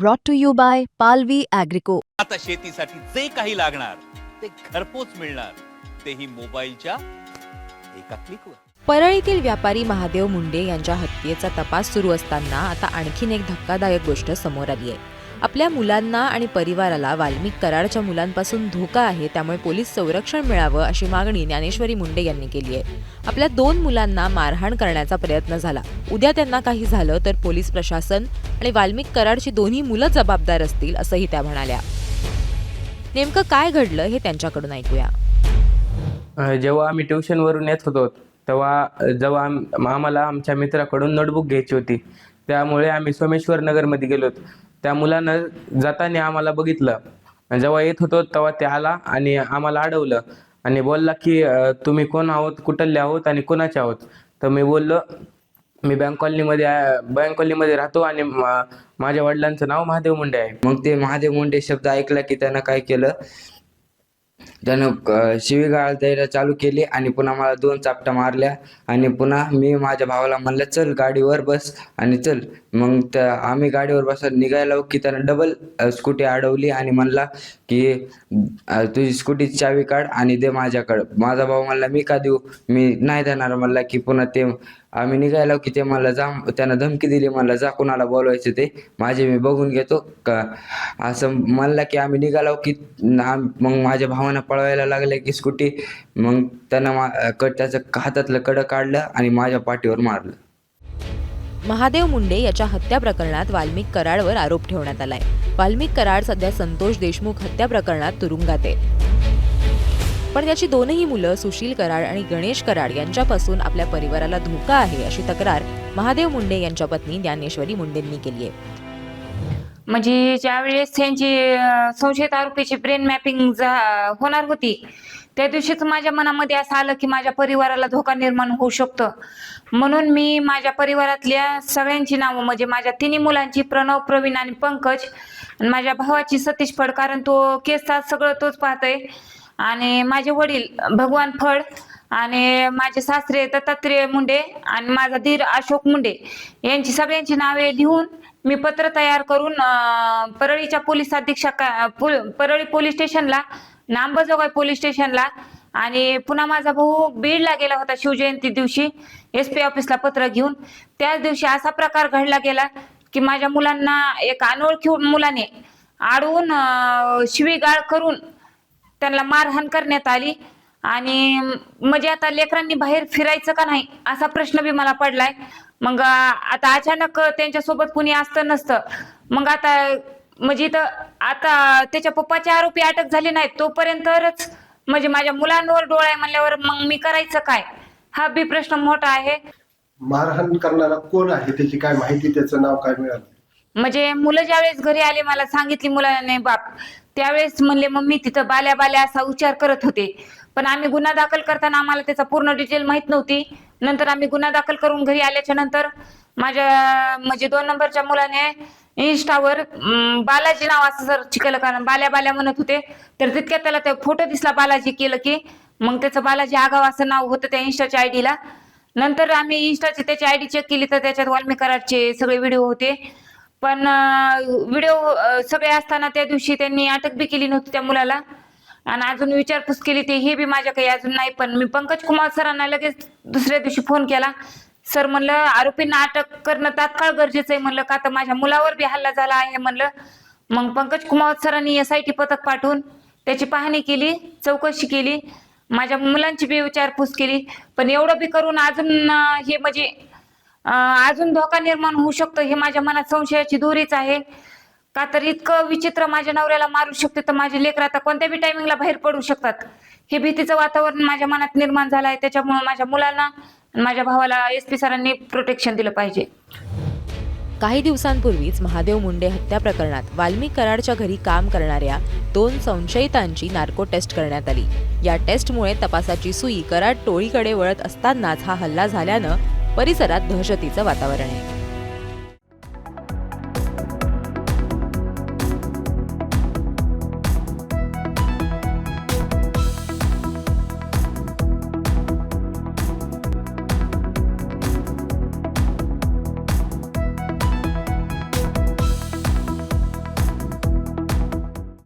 brought to you by Palvi Agrico. आता शेतीसाठी जे काही लागणार ते घरपोच मिळणार, तेही मोबाईलच्या एका क्लिकवर. परळीतील व्यापारी महादेव मुंडे यांच्या हत्येचा तपास सुरू असताना आता आणखीन एक धक्कादायक गोष्ट समोर आली आहे. आपल्या मुलांना आणि परिवाराला वाल्मिक कराडच्या मुलांपासून धोका आहे, त्यामुळे पोलीस संरक्षण मिळावं अशी मागणी ज्ञानेश्वरी मुंडे यांनी केली आहे. आपल्या 2 मुलांना मारहाण करण्याचा प्रयत्न झाला. उद्या त्यांना काही झालं तर पोलीस प्रशासन आणि वाल्मिक कराडची दोन्ही मुलं जबाबदार असतील असंही त्या म्हणाल्या. नेमकं काय घडलं हे त्यांच्याकडून ऐकूया. जेव्हा आम्ही ट्युशनवरून येत होतो जेव्हा आम्हाला आमच्या मित्राकडून नोटबुक घ्यायची होती, त्यामुळे आम्ही सोमेश्वर नगरमध्ये गेलो. त्या मुलानं जाताना आम्हाला बघितलं. जेव्हा येत होतो तेव्हा ते आला आणि आम्हाला अडवलं आणि बोलला की तुम्ही कोण आहोत, कुठले आहोत आणि कोणाचे आहोत. तर मी बोललो मी बँक कॉलनीमध्ये राहतो आणि माझ्या वडिलांचं नाव महादेव मुंडे आहे. मग ते महादेव मुंडे शब्द ऐकला की त्यानं काय केलं, त्यानं शिवीगाळ द्यायला चालू केली आणि पुन्हा मला 2 चापटा मारल्या आणि पुन्हा मी माझ्या भावाला म्हणलं चल गाडीवर बस आणि चल. मग आम्ही गाडीवर बसत निघायला की त्यानं डबल स्कूटी अडवली आणि म्हणला की तुझी स्कूटीची चावी काढ आणि दे माझ्याकडं. माझा भाऊ म्हणला मी का देऊ, मी नाही देणार म्हणला. की पुन्हा ते आम्ही निघायला की ते मला जा, त्यानं धमकी दिली, म्हणला जा कुणाला बोलवायचं ते माझे मी बघून घेतो का असं म्हणला. की आम्ही निघालो की मग माझ्या भावानं पळवायला लागले की स्कूटी. मग त्यानं त्याचं हातातलं कडं काढलं आणि माझ्या पाठीवर मारलं. महादेव मुंडे याच्या हत्या प्रकरणात वाल्मिक कराडवर आरोप ठेवण्यात आलाय. वाल्मिक कराड सध्या संतोष देशमुख हत्या प्रकरणात तुरुंगात आहे. पण त्याची दोनही मुलं सुशील कराड आणि गणेश कराड यांच्यापासून आपल्या परिवाराला धोका आहे अशी तक्रार महादेव मुंडे यांच्या पत्नी ज्ञानेश्वरी मुंडेंनी केली आहे. म्हणजे ज्यावेळेस त्यांची संशयित आरोपीची ब्रेन मॅपिंग होणार होती, त्या दिवशीच माझ्या मनामध्ये असं आलं की माझ्या परिवाराला धोका निर्माण होऊ शकतो. म्हणून मी माझ्या परिवारातल्या सगळ्यांची नावं, म्हणजे माझ्या 3 मुलांची, प्रणव, प्रवीण आणि पंकज, आणि माझ्या भावाची सतीश फड, कारण तो केसचा सगळं तोच पाहतोय, आणि माझे वडील भगवान फड, आणि माझे सासरे दत्तात्रेय मुंडे आणि माझा धीर अशोक मुंडे यांची सगळ्यांची नावे लिहून मी पत्र तयार करून परळीच्या पोलीस अधीक्षक परळी पोलीस स्टेशनला, अंबाजोगाई पोलीस स्टेशनला, आणि पुन्हा माझा भाऊ बीडला गेला होता शिवजयंती दिवशी SP ऑफिसला पत्र घेऊन. त्याच दिवशी असा प्रकार घडला गेला की माझ्या मुलांना एक अनोळखी मुलाने अडवून शिवीगाळ करून त्यांना मारहाण करण्यात आली. आणि म्हणजे आता लेकरांनी बाहेर फिरायचं का नाही असा प्रश्न बी मला पडलाय. मग आता अचानक त्यांच्यासोबत कुणी असतं नसतं, मग आता म्हणजे इथं आता त्याच्या पप्पाचे आरोपी अटक झाले नाहीत तोपर्यंतच म्हणजे माझ्या मुलांवर डोळा आहे म्हणल्यावर मग मी करायचं काय, हा बी प्रश्न मोठा आहे. मारहाण करणारा कोण आहे, त्याची काय माहिती, त्याचं नाव काय मिळालं? म्हणजे मुलं ज्यावेळेस घरी आले मला सांगितली मुलाने बाप, त्यावेळेस म्हणले मम्मी तिथं बाल्या बाल्या असा उच्चार करत होते. पण आम्ही गुन्हा दाखल करताना आम्हाला त्याचा पूर्ण डिटेल माहित नव्हती. नंतर आम्ही गुन्हा दाखल करून घरी आल्याच्या नंतर माझ्या म्हणजे 2 नंबरच्या मुलाने इंस्टावर बालाजी नाव असं सर्च केलं, कारण बाल्या बाल्या म्हणत होते. तर तितक्यात त्याला ते फोटो दिसला बालाजी केलं की, मग त्याचं बालाजी आगाव असं नाव होतं त्या इंस्टाच्या ID ला. नंतर आम्ही इंस्टाची त्याची ID चेक केली तर त्याच्यात वाल्मिक कराडचे सगळे व्हिडिओ होते. पण व्हिडिओ सगळे असताना त्या दिवशी त्यांनी अटक बी केली नव्हती त्या मुलाला, आणि अजून विचारपूस केली ते हे बी माझ्या काही अजून नाही. पण मी पंकज कुमार सरांना लगेच दुसऱ्या दिवशी फोन केला. सर म्हणलं आरोपींना अटक करणं तात्काळ गरजेचं आहे म्हणलं, का तर माझ्या मुलावर बी हल्ला झाला आहे म्हणलं. मग पंकज कुमार सरांनी SIT पथक पाठवून त्याची पाहणी केली, चौकशी केली, माझ्या मुलांची बी विचारपूस केली. पण एवढं बी करून अजून हे म्हणजे अजून धोका निर्माण होऊ शकतो हे माझ्या मनात संशयाची दोरीच आहे. का तर इतकं विचित्र माझ्या नवऱ्याला मारू शकते तर माझे लेकर आता कोणत्या बी टायमिंगला बाहेर पडू शकतात, हे भीतीचं वातावरण माझ्या मनात निर्माण झालं आहे. त्याच्यामुळे माझ्या मुलांना माझ्या भावाला SP सरांनी प्रोटेक्शन दिलं पाहिजे. काही दिवसांपूर्वीच महादेव मुंडे हत्या प्रकरणात वाल्मिक कराडच्या घरी काम करणाऱ्या 2 संशयितांची नार्को टेस्ट करण्यात आली. या टेस्टमुळे तपासाची सुई कराड टोळीकडे वळत असतानाच हा हल्ला झाल्यानं परिसरात दहशतीचं वातावरण आहे.